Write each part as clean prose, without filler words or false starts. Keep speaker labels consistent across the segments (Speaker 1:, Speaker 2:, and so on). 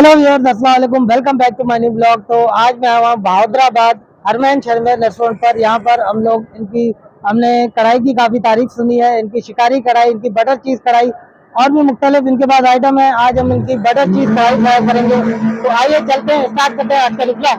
Speaker 1: Hello viewers, अस्सलाम वालेकुम। Welcome back to my new blog. तो आज मैं आया हूँ बहादुराबाद हरमैन शर्मेन रेस्टोरेंट पर। यहाँ पर हमने कढ़ाई की काफ़ी तारीफ सुनी है। इनकी शिकारी कढ़ाई, इनकी बटर चीज़ कढ़ाई और भी मुख्तलिफ इनके पास आइटम है। आज हम इनकी बटर चीज़ कढ़ाई ट्राई करेंगे। तो आइए चलते हैं, स्टार्ट करते हैं आज का रुपया।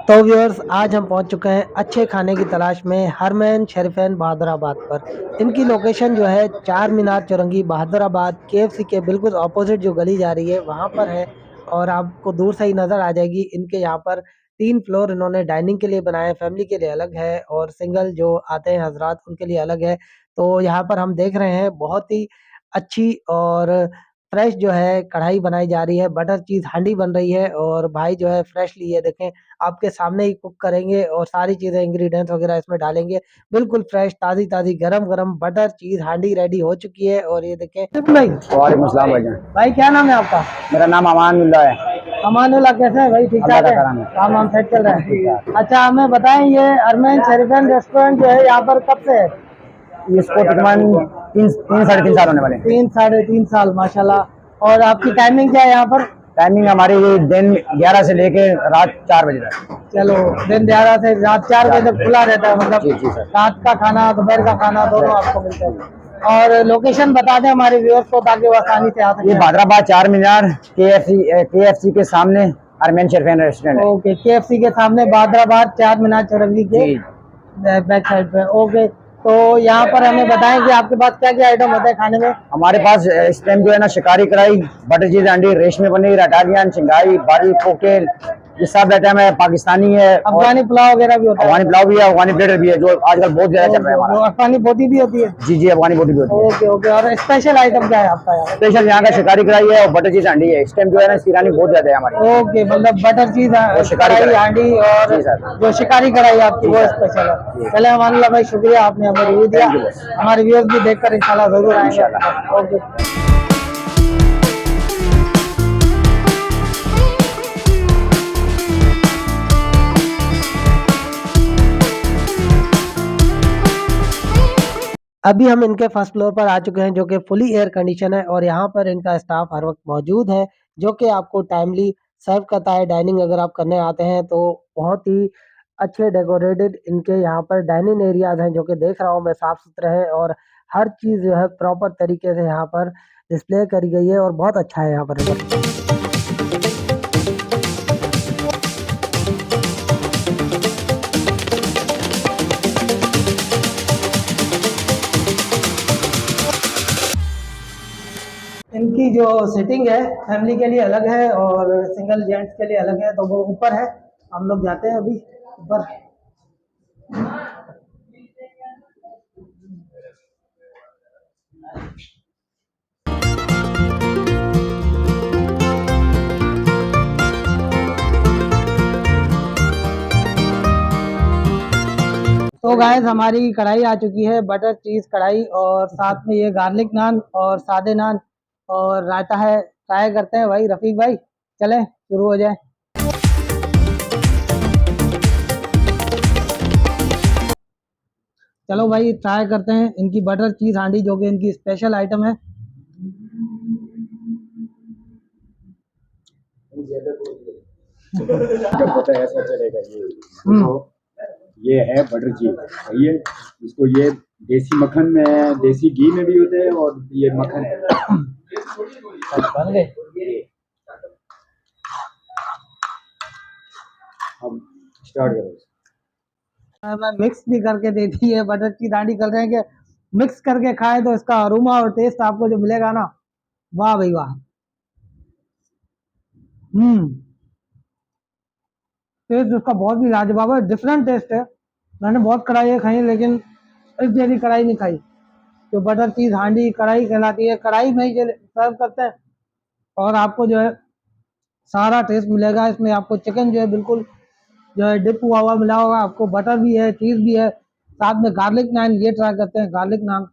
Speaker 1: तो व्यूअर्स, आज हम पहुंच चुके हैं अच्छे खाने की तलाश में हरमैन शरीफैन बहादुराबाद पर। इनकी लोकेशन जो है चार मीनार चौरंगी बहादुराबाद केएफसी के बिल्कुल ऑपोजिट जो गली जा रही है वहां पर है। और आपको दूर से ही नज़र आ जाएगी। इनके यहाँ पर 3 फ्लोर इन्होंने डाइनिंग के लिए बनाया है, फैमिली के लिए अलग है और सिंगल जो आते हैं हजरात उनके लिए अलग है। तो यहाँ पर हम देख रहे हैं बहुत ही अच्छी और फ्रेश जो है कढ़ाई बनाई जा रही है। बटर चीज़ हांडी बन रही है और भाई जो है फ्रेशली ये देखें आपके सामने ही कुक करेंगे और सारी चीज़ें इंग्रेडिएंट्स वगैरह इसमें डालेंगे। बिल्कुल फ्रेश ताज़ी ताज़ी गरम गरम बटर चीज़ हांडी रेडी हो चुकी है। और ये देखें भाई।
Speaker 2: वालेकुम अस्सलाम भाईजान।
Speaker 1: भाई क्या नाम है आपका?
Speaker 2: मेरा नाम अमानुल्लाह है।
Speaker 1: अमानुल्लाह, कैसे है भाई? ठीक ठाक है, काम वाम सेट चल रहा है? अच्छा, हमें बताएं ये हरमैन शरीफैन रेस्टोरेंट जो है यहाँ पर कब से है?
Speaker 2: इसको तकरीबन तीन साढ़े तीन साल होने वाले हैं।
Speaker 1: 3 साढ़े 3 साल, माशाल्लाह। और आपकी टाइमिंग क्या है यहाँ पर?
Speaker 2: टाइमिंग हमारी दिन 11 से लेके रात 4 बजे तक।
Speaker 1: चलो, दिन 11 से रात 4 बजे तक खुला रहता है, मतलब
Speaker 2: जी सर।
Speaker 1: रात का खाना दोपहर का खाना दोनों आपको मिलता है। और लोकेशन बता दें हमारे व्यूअर्स को ताकि वो आसानी से आ सके।
Speaker 2: ये बहादुराबाद 4 मीनार केएफसी के सामने हरमैन शरीफैन रेस्टोरेंट है।
Speaker 1: ओके, केएफसी के सामने बहादुराबाद 4 मीनार चौरंगी के बैक साइड पे। ओके, तो यहाँ पर हमें बताएं कि आपके पास क्या क्या आइटम होता है खाने में?
Speaker 2: हमारे पास इस टाइम जो है ना शिकारी कढ़ाई, बटर चीज अंडी, रेशमी पनीर, अटालियन, चिंगाई, बारी कोकटेल, ये सब आइटम है। पाकिस्तानी है,
Speaker 1: अफगानी पुलाव वगैरह भी होता है?
Speaker 2: अफगानी पुलाव भी है, अफगानी प्लेटर भी है जो आजकल बहुत ज्यादा चल रहा है हमारा।
Speaker 1: अफगानी बोटी भी होती है?
Speaker 2: जी जी, अफगानी बोटी भी होती है।
Speaker 1: Okay okay. और स्पेशल आइटम क्या है आपका यहाँ?
Speaker 2: स्पेशल यहाँ का शिकारी कढ़ाई है और बटर चीज हांडी है। इस टाइम जो है ना इसकी रानी बहुत ज्यादा है हमारी।
Speaker 1: ओके, मतलब बटर चीज
Speaker 2: शिकारी
Speaker 1: हांडी और जो शिकारी कढ़ाई आपकी वो स्पेशल है। चले अमानुल्लाह भाई, शुक्रिया, आपने हमें रिव्यू दिया। हमारे व्यूअर्स भी देखकर इंशाल्लाह जरूर आएंगे। ओके। अभी हम इनके फर्स्ट फ्लोर पर आ चुके हैं जो कि फुली एयर कंडीशन है और यहाँ पर इनका स्टाफ हर वक्त मौजूद है जो कि आपको टाइमली सर्व करता है। डाइनिंग अगर आप करने आते हैं तो बहुत ही अच्छे डेकोरेटेड इनके यहाँ पर डाइनिंग एरियाज हैं जो कि देख रहा हूँ मैं, साफ सुथरे हैं और हर चीज़ जो है प्रॉपर तरीके से यहाँ पर डिस्प्ले करी गई है और बहुत अच्छा है यहाँ पर। इनकी जो सीटिंग है फैमिली के लिए अलग है और सिंगल जेंट्स के लिए अलग है, तो वो ऊपर है। हम लोग जाते हैं अभी ऊपर। तो गाइस, हमारी कढ़ाई आ चुकी है, बटर चीज़ कढ़ाई, और साथ में ये गार्लिक नान और सादे नान और रायता है। ट्राई करते हैं भाई रफीक भाई, चलें शुरू हो जाए। चलो भाई ट्राई करते हैं इनकी बटर चीज़ हांडी जो कि इनकी स्पेशल आइटम है।
Speaker 2: ऐसा चलेगा ये है बटर चीज, सही है। इसको ये देसी मक्खन में, देसी घी में भी होते हैं और ये मक्खन है।
Speaker 1: बन गए।
Speaker 2: अब स्टार्ट करो।
Speaker 1: मैं मिक्स भी करके देती है बटर चीज़ हांडी, कर रहे हैं कि मिक्स करके खाएं तो इसका अरोमा और टेस्ट आपको जो मिलेगा ना, वाह भाई वाह। टेस्ट उसका बहुत ही लाजवाब है, डिफरेंट टेस्ट है। मैंने बहुत कढ़ाई खाई लेकिन इस जैसी कढ़ाई नहीं खाई। जो बटर चीज़ हांडी कढ़ाई कहलाती है, कढ़ाई में ही सर्व करते हैं और आपको जो है सारा टेस्ट मिलेगा इसमें। आपको चिकन जो है बिल्कुल जो है डिप हुआ हुआ मिला होगा, आपको बटर भी है, चीज़ भी है, साथ में गार्लिक नान। ये ट्राई करते हैं गार्लिक नान।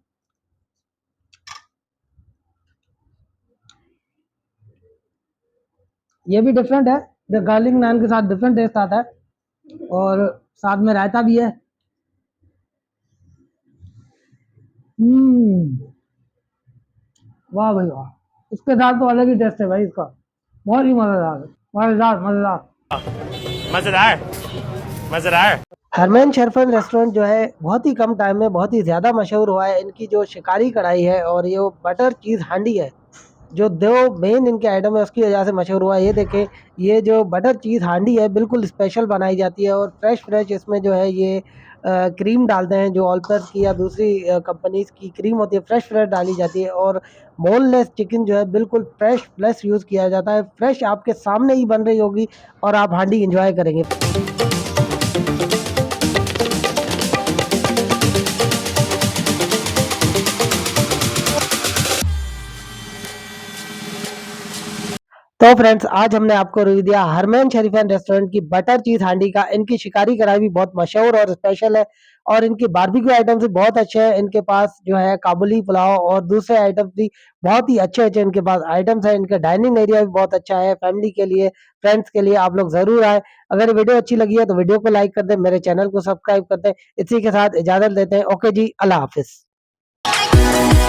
Speaker 1: ये भी डिफरेंट है, जो गार्लिक नान के साथ डिफरेंट टेस्ट आता है और साथ में रायता भी है। वाह भाई वाह, इसके साथ तो अलग ही टेस्ट है भाई इसका, बहुत ही मजेदार है, मजेदार मजेदार मजेदार मजेदार। हरमैन शेरफन रेस्टोरेंट जो है बहुत ही कम टाइम में बहुत ही ज़्यादा मशहूर हुआ है। इनकी जो शिकारी कढ़ाई है और ये बटर चीज़ हांडी है, जो दो मेन इनके आइटम है उसकी वजह से मशहूर हुआ है। ये देखें, ये जो बटर चीज़ हांडी है बिल्कुल स्पेशल बनाई जाती है और फ्रेश फ्रेश इसमें जो है ये क्रीम डालते हैं, जो ऑल्पर्स की या दूसरी कंपनीज की क्रीम होती है फ्रेश फ्रेश डाली जाती है। और बोनलेस चिकन जो है बिल्कुल फ्रेश फ्लेश यूज़ किया जाता है, फ्रेश आपके सामने ही बन रही होगी और आप हांडी इंजॉय करेंगे। तो फ्रेंड्स, आज हमने आपको रिव्यू दिया हरमैन शरीफैन रेस्टोरेंट की बटर चीज़ हांडी का। इनकी शिकारी कढ़ाई भी बहुत मशहूर और स्पेशल है और इनकी बारबेक्यू आइटम्स भी बहुत अच्छे हैं। इनके पास जो है काबुली पुलाव और दूसरे आइटम्स भी बहुत ही अच्छे-अच्छे इनके पास आइटम्स हैं। इनका डाइनिंग एरिया भी बहुत अच्छा है, फैमिली के लिए, फ्रेंड्स के लिए आप लोग ज़रूर आएँ। अगर ये वीडियो अच्छी लगी है तो वीडियो को लाइक कर दें, मेरे चैनल को सब्सक्राइब कर दें। इसी के साथ इजाज़त लेते हैं। ओके जी, अल्लाह हाफ़िज़।